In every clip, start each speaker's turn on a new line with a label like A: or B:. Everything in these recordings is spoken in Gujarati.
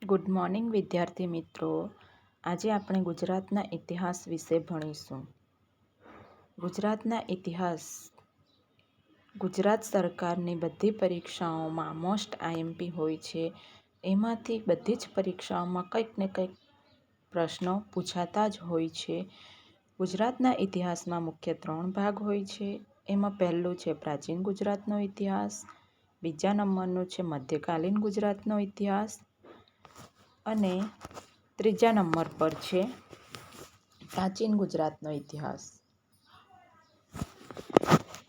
A: ગુડ મોર્નિંગ વિદ્યાર્થી મિત્રો. આજે આપણે ગુજરાતના ઇતિહાસ વિશે ભણીશું. ગુજરાતના ઇતિહાસ ગુજરાત સરકારની બધી પરીક્ષાઓમાં મોસ્ટ આઈએમપી હોય છે. એમાંથી બધી જ પરીક્ષાઓમાં કંઈક ને કંઈક પ્રશ્નો પૂછાતા જ હોય છે. ગુજરાતના ઇતિહાસમાં મુખ્ય 3 ભાગ હોય છે. એમાં પહેલું છે પ્રાચીન ગુજરાતનો ઇતિહાસ, બીજા નંબરનું છે મધ્યકાલીન ગુજરાતનો ઇતિહાસ અને ત્રીજા નંબર પર છે પ્રાચીન ગુજરાતનો ઇતિહાસ.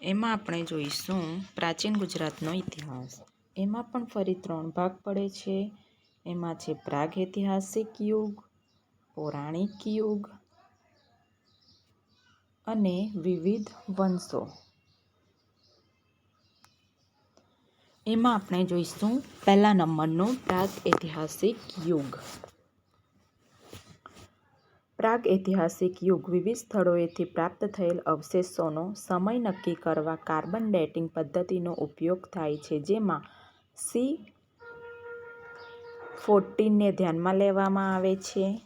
A: એમાં આપણે જોઈશું પ્રાચીન ગુજરાતનો ઇતિહાસ. એમાં પણ ફરી 3 ભાગ પડે છે. એમાં છે પ્રાગૈતિહાસિક યુગ, પૌરાણિક યુગ અને વિવિધ વંશો. એમાં આપણે જોઈશું પહેલા નંબરનું પ્રાગૈતિહાસિક યુગ. પ્રાગૈતિહાસિક યુગ વિવિધ સ્થળોએથી પ્રાપ્ત થયેલ અવશેષોનો સમય નક્કી કરવા કાર્બન ડેટિંગ પદ્ધતિનો ઉપયોગ થાય છે, જેમાં C14 ને ધ્યાનમાં લેવામાં આવે છે.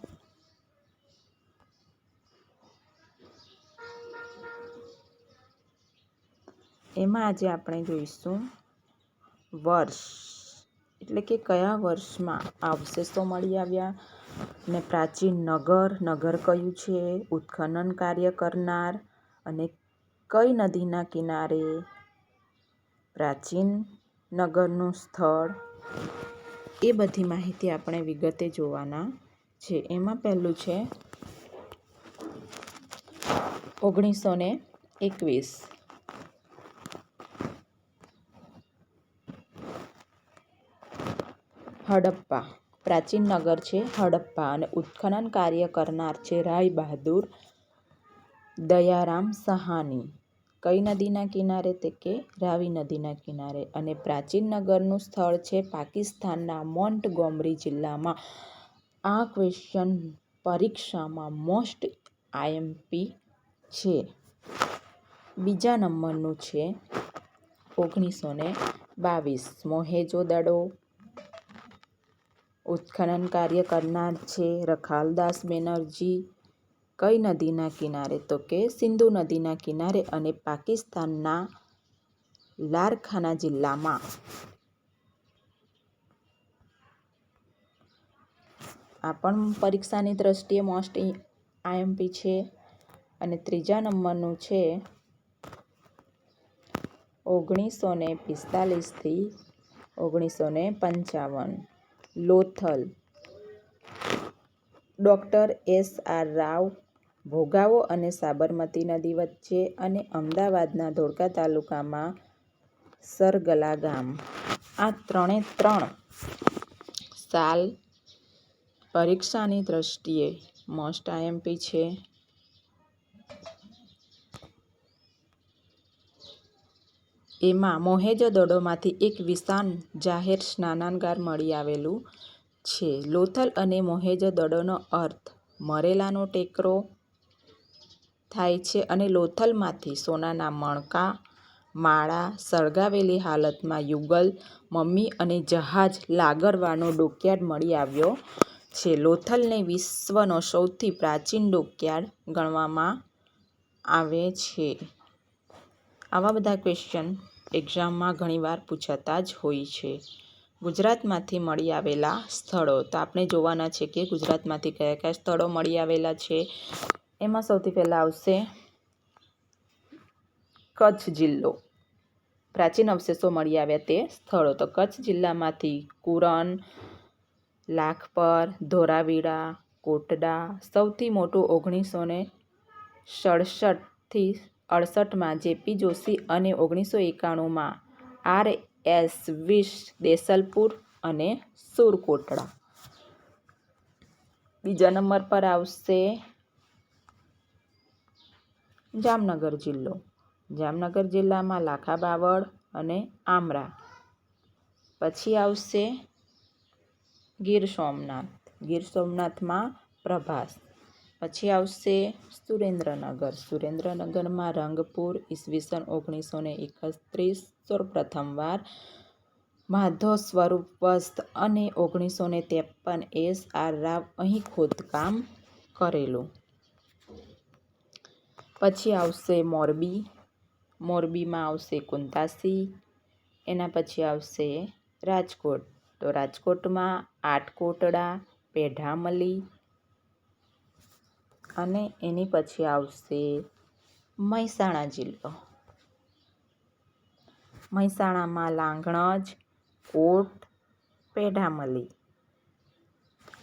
A: એમાં આજે આપણે જોઈશું વર્ષ, એટલે કે કયા વર્ષમાં અવશેષો મળી આવ્યા, ને પ્રાચીન નગર કયું છે, ઉત્ખનન કાર્ય કરનાર અને કઈ નદીના કિનારે પ્રાચીન નગરનું સ્થળ, એ બધી માહિતી આપણે વિગતે જોવાના છે. એમાં પહેલું છે 1921. હડપ્પા પ્રાચીન નગર છે હડપ્પા અને ઉત્ખનન કાર્ય કરનાર છે રાય બહાદુર દયારામ સાહાની. કઈ નદીના કિનારે? તે કે રાવી નદીના કિનારે. અને પ્રાચીન નગરનું સ્થળ છે પાકિસ્તાનના મોન્ટગોમરી જિલ્લામાં. આ ક્વેશ્ચન પરીક્ષામાં મોસ્ટ આઈએમપી છે. બીજા નંબરનું છે 1922. મોહેજો-દડો. ઉત્ખનન કાર્ય કરનાર છે રખાલદાસ બેનર્જી. કઈ નદીના કિનારે? તો કે સિંધુ નદીના કિનારે અને પાકિસ્તાનના લારખાના જિલ્લામાં. આ પણ પરીક્ષાની દ્રષ્ટિએ મોસ્ટ આઈએમપી છે. અને ત્રીજા નંબરનું છે 1945 થી 1955. લોથલ. Doctor S.R. રાવ. ભોગાવો અને સાબરમતી નદી વચ્ચે અને અમદાવાદના ધોળકા તાલુકામાં સરગલા ગામ. આ 3 સાલ પરીક્ષાની દ્રષ્ટિએ મોસ્ટ આઈએમપી છે. એમાં મોહેજો-દડોમાંથી એક વિશાળ જાહેર સ્નાનાગાર મળી આવેલું છે. લોથલ અને મોહેજો-દડોનો અર્થ મરેલાનો ટેકરો થાય છે અને લોથલમાંથી સોનાના મણકા, માળા, સળગાવેલી હાલતમાં યુગલ, મમ્મી અને જહાજ લાગરવાનો ડોકયાર્ડ મળી આવ્યો છે. લોથલને વિશ્વનો સૌથી પ્રાચીન ડોકયાર્ડ ગણવામાં આવે છે. આવા બધા ક્વેશ્ચન એક્ઝામમાં ઘણીવાર પૂછાતા જ હોય છે. ગુજરાતમાંથી મળી આવેલા સ્થળો. તો આપણે જોવાના છે કે ગુજરાતમાંથી કયા કયા સ્થળો મળી આવેલા છે. એમાં સૌથી પહેલાં આવશે કચ્છ જિલ્લો. પ્રાચીન અવશેષો મળી આવ્યા તે સ્થળો. તો કચ્છ જિલ્લામાંથી કુરન, લાખપર, ધોરાવીરા, કોટડા. સૌથી મોટું 1967 થી 68માં જેપી જોશી અને 1991માં RS-20 દેસલપુર અને સુરકોટડા. બીજા નંબર પર આવશે જામનગર જિલ્લો. જામનગર જિલ્લામાં લાખા બાવળ અને આમરા. પછી આવશે ગીર સોમનાથ. ગીર સોમનાથમાં પ્રભાસ. પછી આવશે સુરેન્દ્રનગર. સુરેન્દ્રનગરમાં રંગપુર. ઈસવીસન 1931 સૌપ્રથમવાર માધવ સ્વરૂપ વસ્ત અને 1953 S.R. રાવ અહીં ખોદકામ કરેલું. પછી આવશે મોરબી. મોરબીમાં આવશે કુંતાસી. એના પછી આવશે રાજકોટ. તો રાજકોટમાં આટકોટડા, પેઢામલી. અને એની પછી આવશે મહેસાણા જિલ્લો. મહેસાણામાં લાંગણજ, કોટ, પેઢામલી.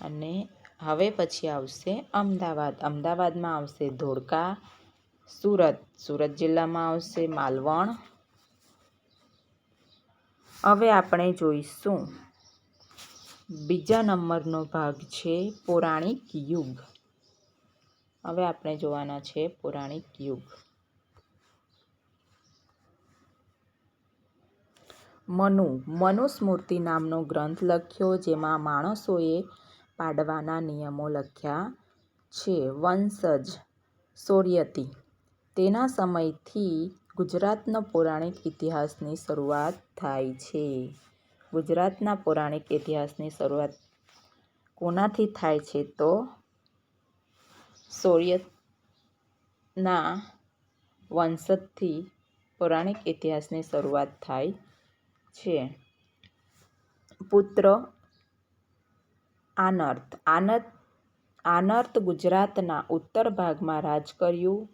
A: અને હવે પછી આવશે અમદાવાદ. અમદાવાદમાં આવશે ધોળકા. સુરત. સુરત જિલ્લામાં આવશે માલવણ. હવે આપણે જોઈશું બીજા નંબરનો ભાગ છે પૌરાણિક યુગ. હવે આપણે જોવાના છે પૌરાણિક યુગ. મનુસ્મૃતિ નામનો ગ્રંથ લખ્યો, જેમાં માણસોએ પાડવાના નિયમો લખ્યા છે. વંશજ શૌર્યતી. તેના સમયથી ગુજરાતના પૌરાણિક ઇતિહાસની શરૂઆત થાય છે. ગુજરાતના પૌરાણિક ઇતિહાસની શરૂઆત કોનાથી થાય છે? તો શૌર્યના વંશજથી પૌરાણિક ઇતિહાસની શરૂઆત થાય છે. પુત્ર આનર્ત ગુજરાતના ઉત્તર ભાગમાં રાજ કર્યું.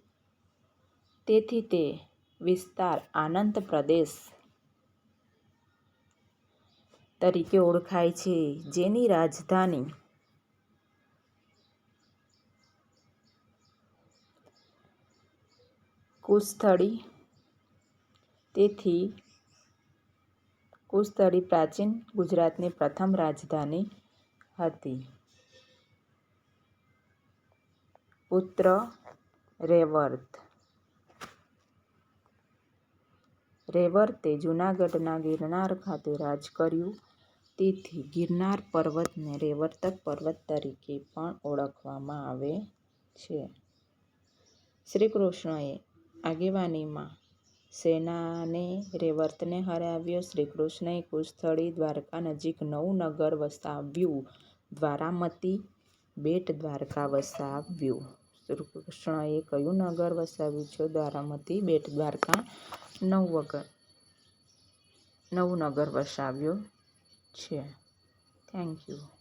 A: તેથી તે વિસ્તાર આનંત પ્રદેશ તરીકે ઓળખાય છે, જેની રાજધાની કુશસ્થળી. તેથી કુશસ્થળી પ્રાચીન ગુજરાતની પ્રથમ રાજધાની હતી. પુત્ર રેવર્તે જૂનાગઢના ગિરનાર ખાતે રાજ કર્યું. તેથી ગિરનાર પર્વતને રેવર્તક પર્વત તરીકે પણ ઓળખવામાં આવે છે. શ્રીકૃષ્ણએ આગેવાનીમાં સેનાને રેવર્તને હરાવ્યો. શ્રીકૃષ્ણએ કુશસ્થળી દ્વારકા નજીક નવું નગર વસાવ્યું. દ્વારામતી બેટ દ્વારકા વસાવ્યું. શ્રીકૃષ્ણએ કયું નગર વસાવ્યું છે? દ્વારામતી બેટ દ્વારકા નવું નગર વસાવ્યું છે. Thank you.